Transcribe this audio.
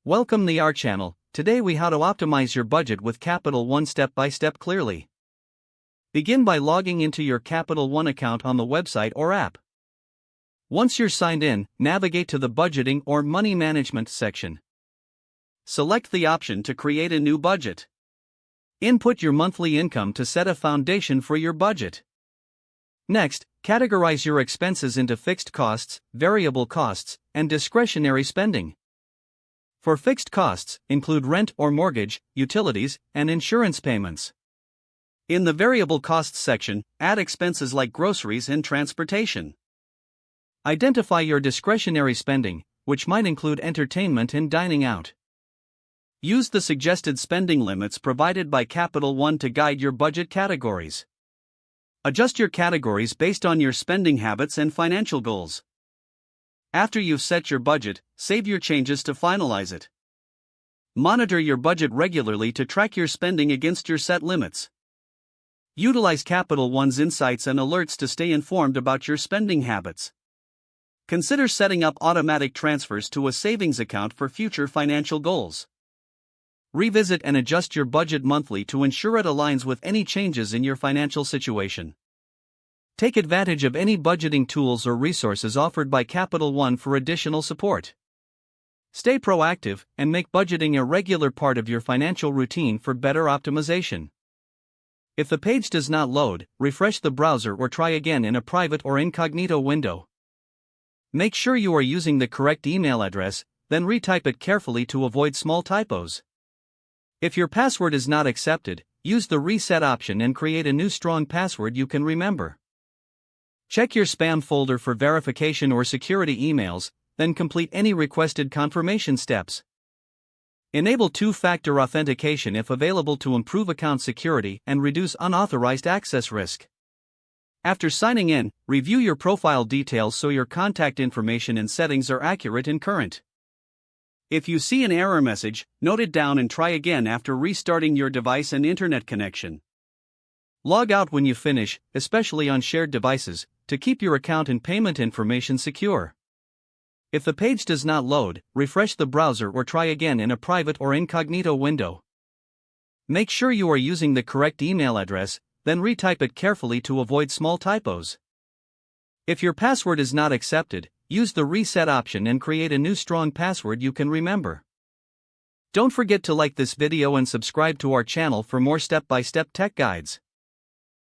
Welcome to our channel. Today we how to optimize your budget with Capital One step by step clearly. Begin by logging into your Capital One account on the website or app. Once you're signed in, navigate to the budgeting or money management section. Select the option to create a new budget. Input your monthly income to set a foundation for your budget. Next, categorize your expenses into fixed costs, variable costs, and discretionary spending. For fixed costs, include rent or mortgage, utilities, and insurance payments. In the variable costs section, add expenses like groceries and transportation. Identify your discretionary spending, which might include entertainment and dining out. Use the suggested spending limits provided by Capital One to guide your budget categories. Adjust your categories based on your spending habits and financial goals. After you've set your budget, save your changes to finalize it. Monitor your budget regularly to track your spending against your set limits. Utilize Capital One's insights and alerts to stay informed about your spending habits. Consider setting up automatic transfers to a savings account for future financial goals. Revisit and adjust your budget monthly to ensure it aligns with any changes in your financial situation. Take advantage of any budgeting tools or resources offered by Capital One for additional support. Stay proactive and make budgeting a regular part of your financial routine for better optimization. If the page does not load, refresh the browser or try again in a private or incognito window. Make sure you are using the correct email address, then retype it carefully to avoid small typos. If your password is not accepted, use the reset option and create a new strong password you can remember. Check your spam folder for verification or security emails, then complete any requested confirmation steps. Enable two-factor authentication if available to improve account security and reduce unauthorized access risk. After signing in, review your profile details so your contact information and settings are accurate and current. If you see an error message, note it down and try again after restarting your device and internet connection. Log out when you finish, especially on shared devices, to keep your account and payment information secure. If the page does not load, refresh the browser or try again in a private or incognito window. Make sure you are using the correct email address, then retype it carefully to avoid small typos. If your password is not accepted, use the reset option and create a new strong password you can remember. Don't forget to like this video and subscribe to our channel for more step-by-step tech guides.